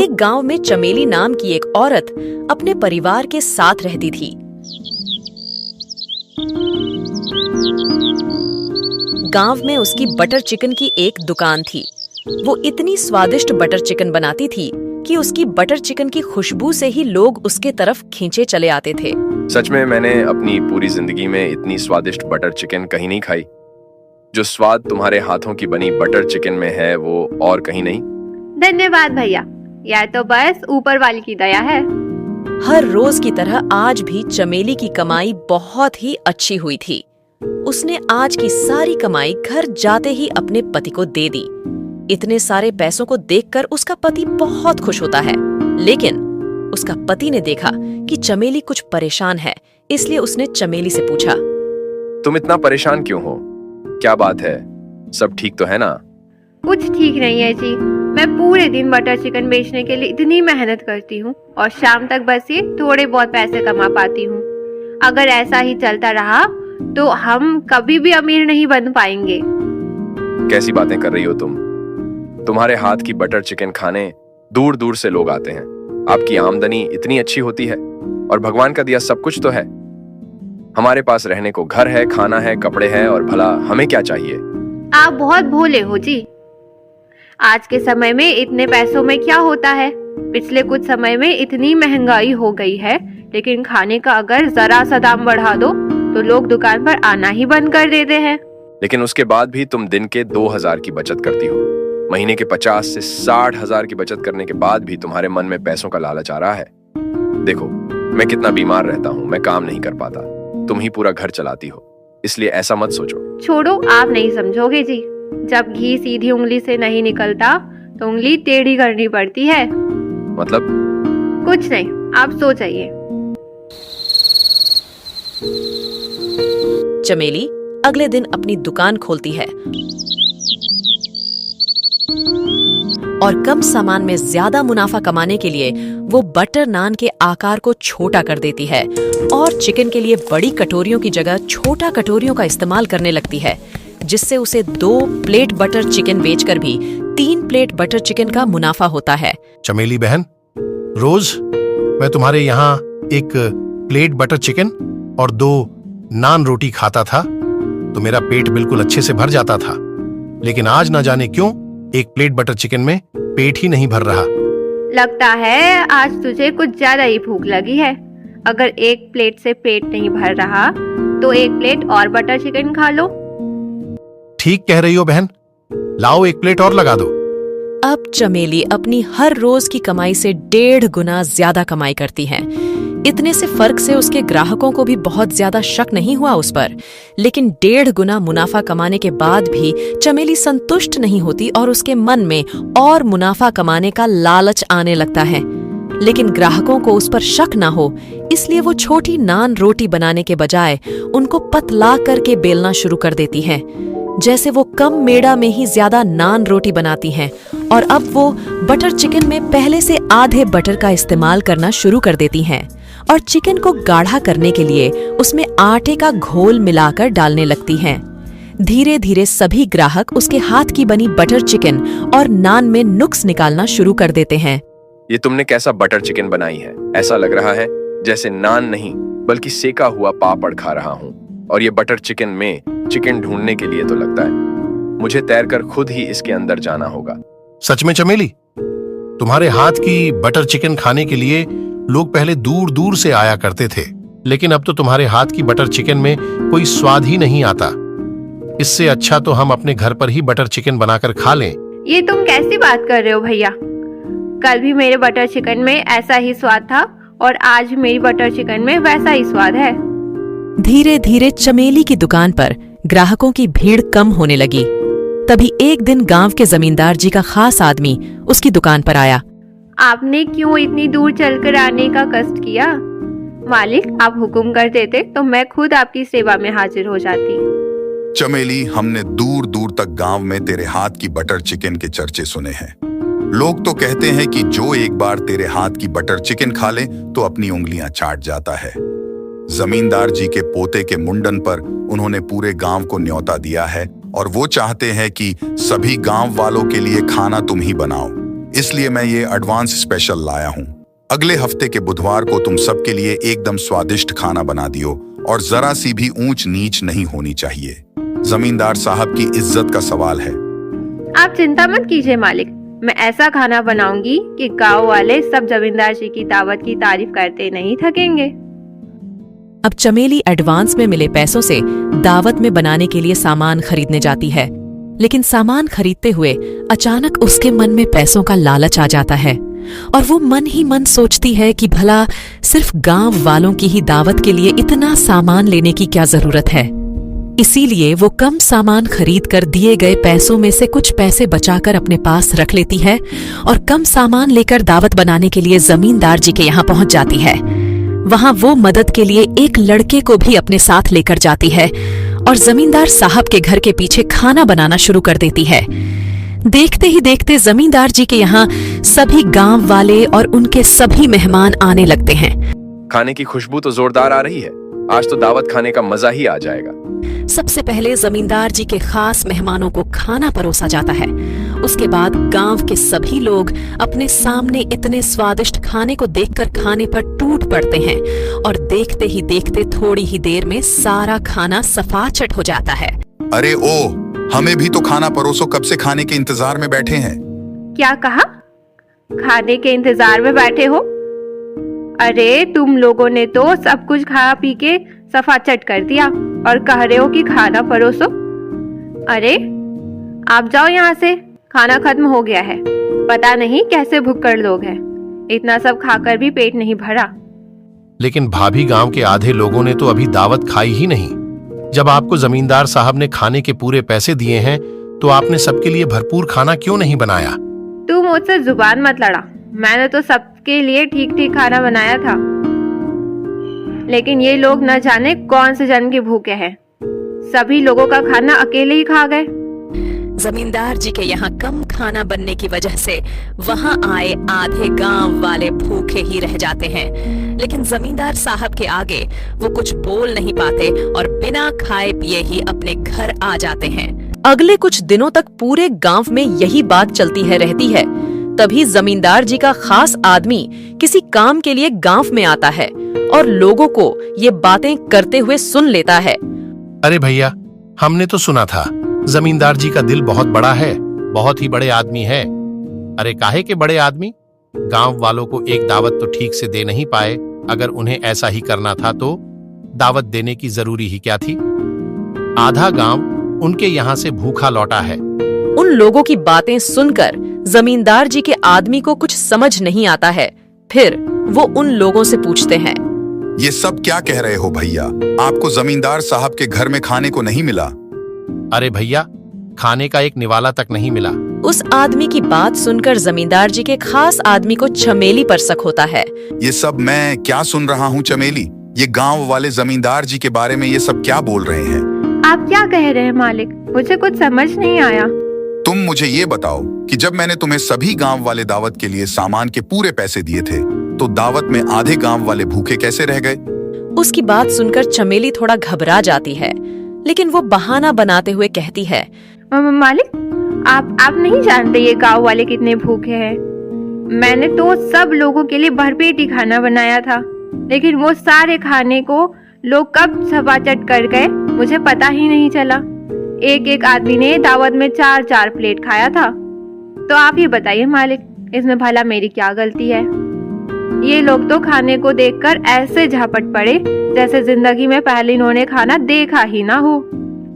एक गांव में चमेली नाम की एक औरत अपने परिवार के साथ रहती थी। गांव में उसकी बटर चिकन की एक दुकान थी। वो इतनी स्वादिष्ट बटर चिकन बनाती थी कि उसकी बटर चिकन की खुशबू से ही लोग उसके तरफ खींचे चले आते थे। सच में मैंने अपनी पूरी जिंदगी में इतनी स्वादिष्ट बटर चिकन कहीं नहीं खाई। जो स्वाद तुम्हारे हाथों की बनी बटर चिकन में है वो और कहीं नहीं। धन्यवाद भैया, यह तो बस ऊपर वाली की दया है। हर रोज की तरह आज भी चमेली की कमाई बहुत ही अच्छी हुई थी। उसने आज की सारी कमाई घर जाते ही अपने पति को दे दी। इतने सारे पैसों को देखकर उसका पति बहुत खुश होता है, लेकिन उसका पति ने देखा कि चमेली कुछ परेशान है, इसलिए उसने चमेली से पूछा, तुम इतना परेशान क्यों हो? क्या बात है? सब ठीक तो है ना? कुछ ठीक नहीं है जी। मैं पूरे दिन बटर चिकन बेचने के लिए इतनी मेहनत करती हूँ और शाम तक बस ये थोड़े बहुत पैसे कमा पाती हूँ। अगर ऐसा ही चलता रहा तो हम कभी भी अमीर नहीं बन पाएंगे। कैसी बातें कर रही हो तुम? तुम्हारे हाथ की बटर चिकन खाने दूर दूर से लोग आते हैं। आपकी आमदनी इतनी अच्छी होती है और भगवान का दिया सब कुछ तो है। हमारे पास रहने को घर है, खाना है, कपड़े हैं, और भला हमें क्या चाहिए? आप बहुत भोले हो जी। आज के समय में इतने पैसों में क्या होता है? पिछले कुछ समय में इतनी महंगाई हो गई है, लेकिन खाने का अगर जरा सा दाम बढ़ा दो तो लोग दुकान पर आना ही बंद कर देते हैं। लेकिन उसके बाद भी तुम दिन के 2000 की बचत करती हो। महीने के 50 से 60 हजार की बचत करने के बाद भी तुम्हारे मन में पैसों का लालच आ रहा है। देखो, मैं कितना बीमार रहता हूँ, मैं काम नहीं कर पाता। तुम ही पूरा घर चलाती हो, इसलिए ऐसा मत सोचो। छोड़ो, आप नहीं समझोगे जी। जब घी सीधी उंगली से नहीं निकलता तो उंगली टेढ़ी करनी पड़ती है। मतलब? कुछ नहीं, आप सो जाइए। चमेली अगले दिन अपनी दुकान खोलती है और कम सामान में ज्यादा मुनाफा कमाने के लिए वो बटर नान के आकार को छोटा कर देती है और चिकन के लिए बड़ी कटोरियों की जगह छोटा कटोरियों का इस्तेमाल करने लगती है, जिससे उसे 2 प्लेट बटर चिकन बेचकर भी 3 प्लेट बटर चिकन का मुनाफा होता है। चमेली बहन, रोज मैं तुम्हारे यहाँ एक प्लेट बटर चिकन और 2 नान रोटी खाता था तो मेरा पेट बिल्कुल अच्छे से भर जाता था, लेकिन आज ना जाने क्यों एक प्लेट बटर चिकन में पेट ही नहीं भर रहा। लगता है आज तुझे कुछ ज्यादा ही भूख लगी है। अगर एक प्लेट से पेट नहीं भर रहा तो एक प्लेट और बटर चिकन खा लो। ठीक कह रही हो बहन, लाओ एक प्लेट और लगा दो। अब चमेली अपनी हर रोज की कमाई से 1.5 गुना ज्यादा कमाई करती है। इतने से फर्क से उसके ग्राहकों को भी बहुत ज्यादा शक नहीं हुआ उस पर, लेकिन 1.5 गुना मुनाफा कमाने के बाद भी चमेली संतुष्ट नहीं होती और उसके मन में और मुनाफा कमाने का लालच आने लगता है। लेकिन ग्राहकों को उस पर शक ना हो, इसलिए वो छोटी नान रोटी बनाने के बजाय उनको पतला करके बेलना शुरू कर देती है। जैसे वो कम मेड़ा में ही ज्यादा नान रोटी बनाती हैं और अब वो बटर चिकन में पहले से आधे बटर का इस्तेमाल करना शुरू कर देती हैं और चिकन को गाढ़ा करने के लिए उसमें आटे का घोल मिलाकर डालने लगती हैं। धीरे धीरे सभी ग्राहक उसके हाथ की बनी बटर चिकन और नान में नुक्स निकालना शुरू कर देते हैं। ये तुमने कैसा बटर चिकन बनाई है? ऐसा लग रहा है जैसे नान नहीं बल्कि सेका हुआ पापड़ खा रहा हूँ। और ये बटर चिकन में चिकन ढूंढने के लिए तो लगता है मुझे तैरकर खुद ही इसके अंदर जाना होगा। सच में चमेली, तुम्हारे हाथ की बटर चिकन खाने के लिए लोग पहले दूर दूर से आया करते थे, लेकिन अब तो तुम्हारे हाथ की बटर चिकन में कोई स्वाद ही नहीं आता। इससे अच्छा तो हम अपने घर पर ही बटर चिकन बनाकर खा लें। ये तुम कैसी बात कर रहे हो भैया? कल भी मेरे बटर चिकन में ऐसा ही स्वाद था और आज मेरी बटर चिकन में वैसा ही स्वाद है। धीरे धीरे चमेली की दुकान पर ग्राहकों की भीड़ कम होने लगी। तभी एक दिन गांव के जमींदार जी का खास आदमी उसकी दुकान पर आया। आपने क्यों इतनी दूर चलकर आने का कष्ट किया? मालिक, आप हुक्म कर देते तो मैं खुद आपकी सेवा में हाजिर हो जाती। चमेली, हमने दूर दूर तक गांव में तेरे हाथ की बटर चिकन के चर्चे सुने हैं। लोग तो कहते हैं कि जो एक बार तेरे हाथ की बटर चिकन खा ले तो अपनी उंगलियां चाट जाता है। जमींदार जी के पोते के मुंडन पर उन्होंने पूरे गांव को न्योता दिया है और वो चाहते हैं कि सभी गांव वालों के लिए खाना तुम ही बनाओ। इसलिए मैं ये एडवांस स्पेशल लाया हूँ। अगले हफ्ते के बुधवार को तुम सबके लिए एकदम स्वादिष्ट खाना बना दियो और जरा सी भी ऊंच नीच नहीं होनी चाहिए। जमींदार साहब की इज्जत का सवाल है। आप चिंता मत कीजिए मालिक, मैं ऐसा खाना बनाऊंगी कि गांव वाले सब जमींदार जी की दावत की तारीफ करते नहीं थकेंगे। अब चमेली एडवांस में मिले पैसों से दावत में बनाने के लिए सामान खरीदने जाती है, लेकिन सामान खरीदते हुए अचानक उसके मन में पैसों का लालच आ जाता है और वो मन ही मन सोचती है कि भला सिर्फ गांव वालों की ही दावत के लिए इतना सामान लेने की क्या जरूरत है। इसीलिए वो कम सामान खरीद कर दिए गए पैसों में से कुछ पैसे बचाकर अपने पास रख लेती है और कम सामान लेकर दावत बनाने के लिए जमींदार जी के यहाँ पहुंच जाती है। वहां वो मदद के लिए एक लड़के को भी अपने साथ लेकर जाती है और जमींदार साहब के घर के पीछे खाना बनाना शुरू कर देती है। देखते ही देखते जमींदार जी के यहाँ सभी गांव वाले और उनके सभी मेहमान आने लगते हैं। खाने की खुशबू तो जोरदार आ रही है, आज तो दावत खाने का मजा ही आ जाएगा। सबसे पहले जमींदार जी के खास मेहमानों को खाना परोसा जाता है। उसके बाद गांव के सभी लोग अपने सामने इतने स्वादिष्ट खाने को देखकर खाने पर टूट पड़ते हैं और देखते ही देखते थोड़ी ही देर में सारा खाना सफाचट हो जाता है। अरे ओ, हमें भी तो खाना परोसो, कब से खाने के इंतजार में बैठे हैं। क्या कहा? खाने के इंतजार में बैठे हो? अरे तुम लोगों ने तो सब कुछ खा पी के सफाचट कर दिया और कह रहे हो कि खाना परोसो। अरे आप जाओ यहाँ से, खाना खत्म हो गया है। पता नहीं कैसे भुक्कड़ लोग हैं, इतना सब खाकर भी पेट नहीं भरा। लेकिन भाभी, गांव के आधे लोगों ने तो अभी दावत खाई ही नहीं। जब आपको जमींदार साहब ने खाने के पूरे पैसे दिए हैं तो आपने सबके लिए भरपूर खाना क्यों नहीं बनाया? तू मुझसे जुबान मत लड़ा, मैंने तो सबके लिए ठीक ठीक खाना बनाया था, लेकिन ये लोग न जाने कौन से जन्म के भूखे हैं, सभी लोगों का खाना अकेले ही खा गए। जमींदार जी के यहाँ कम खाना बनने की वजह से वहाँ आए आधे गांव वाले भूखे ही रह जाते हैं, लेकिन जमींदार साहब के आगे वो कुछ बोल नहीं पाते और बिना खाए पिए ही अपने घर आ जाते हैं। अगले कुछ दिनों तक पूरे गांव में यही बात चलती है रहती है। तभी जमींदार जी का खास आदमी किसी काम के लिए गांव में आता है और लोगों को ये बातें करते हुए सुन लेता है। अरे भैया, हमने तो सुना था जमींदार जी का दिल बहुत बड़ा है, बहुत ही बड़े आदमी है। अरे काहे के बड़े आदमी? गांव वालों को एक दावत तो ठीक से दे नहीं पाए। अगर उन्हें ऐसा ही करना था तो दावत देने की जरूरी ही क्या थी? आधा गांव उनके यहाँ से भूखा लौटा है। उन लोगों की बातें सुनकर जमींदार जी के आदमी को कुछ समझ नहीं आता है। फिर वो उन लोगों से पूछते हैं, ये सब क्या कह रहे हो भैया? आपको जमींदार साहब के घर में खाने को नहीं मिला? अरे भैया, खाने का एक निवाला तक नहीं मिला। उस आदमी की बात सुनकर जमींदार जी के खास आदमी को चमेली पर शक होता है। ये सब मैं क्या सुन रहा हूँ चमेली? ये गांव वाले जमींदार जी के बारे में ये सब क्या बोल रहे हैं? आप क्या कह रहे हैं मालिक? मुझे कुछ समझ नहीं आया। तुम मुझे ये बताओ कि जब मैंने तुम्हें सभी गांव वाले दावत के लिए सामान के पूरे पैसे दिए थे तो दावत में आधे गांव वाले भूखे कैसे रह गए? उसकी बात सुनकर चमेली थोड़ा घबरा जाती है, लेकिन वो बहाना बनाते हुए कहती है, मालिक, आप नहीं जानते ये गांव वाले कितने भूखे हैं। मैंने तो सब लोगों के लिए भरपेट ही खाना बनाया था, लेकिन वो सारे खाने को लोग कब सफाचट कर गए मुझे पता ही नहीं चला। एक एक आदमी ने दावत में 4-4 प्लेट खाया था। तो आप ही बताइए मालिक, इसमें भला मेरी क्या गलती है? ये लोग तो खाने को देखकर ऐसे झापट पड़े जैसे जिंदगी में पहले इन्होंने खाना देखा ही ना हो।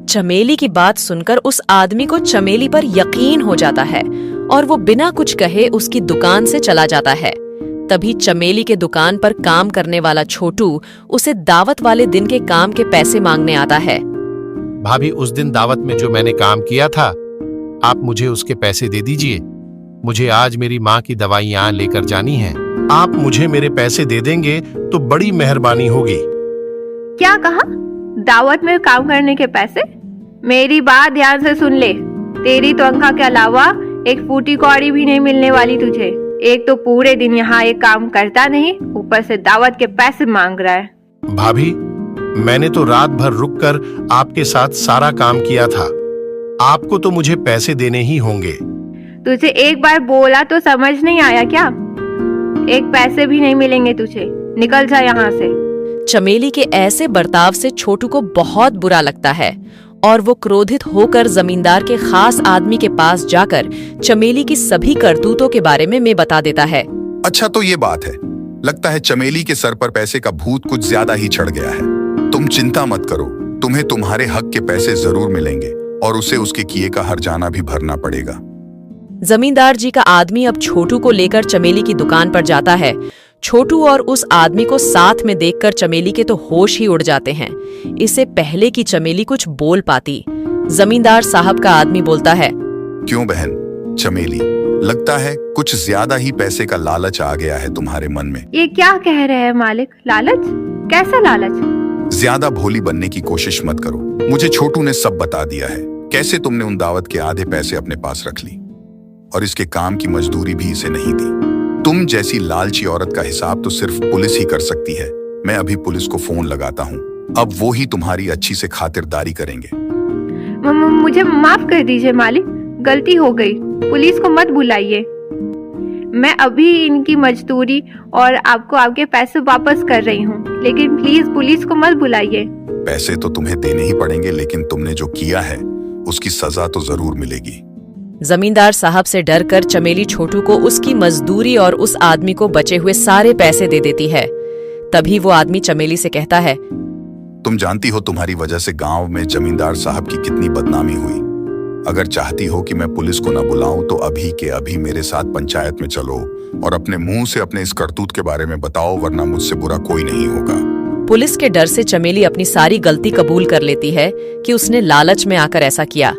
चमेली की बात सुनकर उस आदमी को चमेली पर यकीन हो जाता है और वो बिना कुछ कहे उसकी दुकान से चला जाता है। तभी चमेली के दुकान पर काम करने वाला छोटू उसे दावत वाले दिन के काम के पैसे मांगने आता है। भाभी, उस दिन दावत में जो मैंने काम किया था, आप मुझे उसके पैसे दे दीजिए। मुझे आज मेरी माँ की दवाइयाँ लेकर जानी है। आप मुझे मेरे पैसे दे देंगे तो बड़ी मेहरबानी होगी। क्या कहा? दावत में काम करने के पैसे? मेरी बात ध्यान से सुन ले, तेरी तनख्वाह के अलावा एक फूटी कौड़ी भी नहीं मिलने वाली तुझे। एक तो पूरे दिन यहाँ एक काम करता नहीं, ऊपर से दावत के पैसे मांग रहा है। भाभी, मैंने तो रात भर रुककर आपके साथ सारा काम किया था। आपको तो मुझे पैसे देने ही होंगे। तुझे एक बार बोला तो समझ नहीं आया क्या? एक पैसे भी नहीं मिलेंगे तुझे, निकल जा यहाँ से। चमेली के ऐसे बर्ताव से छोटू को बहुत बुरा लगता है और वो क्रोधित होकर जमींदार के खास आदमी के पास जाकर चमेली की सभी करतूतों के बारे में बता देता है। अच्छा तो ये बात है, लगता है चमेली के सर पर पैसे का भूत कुछ ज्यादा ही चढ़ गया है। तुम चिंता मत करो, तुम्हें तुम्हारे हक के पैसे जरूर मिलेंगे और उसे उसके किए का हर्जाना भी भरना पड़ेगा। जमींदार जी का आदमी अब छोटू को लेकर चमेली की दुकान पर जाता है। छोटू और उस आदमी को साथ में देखकर चमेली के तो होश ही उड़ जाते हैं। इससे पहले कि चमेली कुछ बोल पाती, जमींदार साहब का आदमी बोलता है, क्यों बहन चमेली, लगता है कुछ ज्यादा ही पैसे का लालच आ गया है तुम्हारे मन में। ये क्या कह रहे हैं मालिक? लालच? कैसा लालच? ज्यादा भोली बनने की कोशिश मत करो, मुझे छोटू ने सब बता दिया है कैसे तुमने उन दावत के आधे पैसे अपने पास रख ली और इसके काम की मजदूरी भी इसे नहीं दी। तुम जैसी लालची औरत का हिसाब तो सिर्फ पुलिस ही कर सकती है। मैं अभी पुलिस को फोन लगाता हूँ, अब वो ही तुम्हारी अच्छी से खातिरदारी करेंगे। मुझे माफ कर दीजिए मालिक, गलती हो गई, पुलिस को मत बुलाइए। मैं अभी इनकी मजदूरी और आपको आपके पैसे वापस कर रही हूँ, लेकिन प्लीज पुलिस को मत बुलाइए। पैसे तो तुम्हें देने ही पड़ेंगे, लेकिन तुमने जो किया है उसकी सजा तो जरूर मिलेगी। जमींदार साहब से डरकर चमेली छोटू को उसकी मजदूरी और उस आदमी को बचे हुए सारे पैसे दे देती है। तभी वो आदमी चमेली से कहता है, तुम जानती हो तुम्हारी वजह से गांव में जमींदार साहब की कितनी बदनामी हुई। अगर चाहती हो कि मैं पुलिस को न बुलाऊं तो अभी के अभी मेरे साथ पंचायत में चलो और अपने मुंह से अपने इस करतूत के बारे में बताओ, वरना मुझसे बुरा कोई नहीं होगा। पुलिस के डर से चमेली अपनी सारी गलती कबूल कर लेती है कि उसने लालच में आकर ऐसा किया,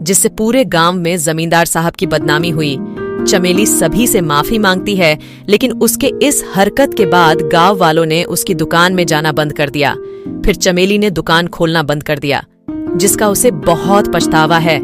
जिससे पूरे गांव में जमींदार साहब की बदनामी हुई। चमेली सभी से माफी मांगती है, लेकिन उसके इस हरकत के बाद गांव वालों ने उसकी दुकान में जाना बंद कर दिया। फिर चमेली ने दुकान खोलना बंद कर दिया, जिसका उसे बहुत पछतावा है।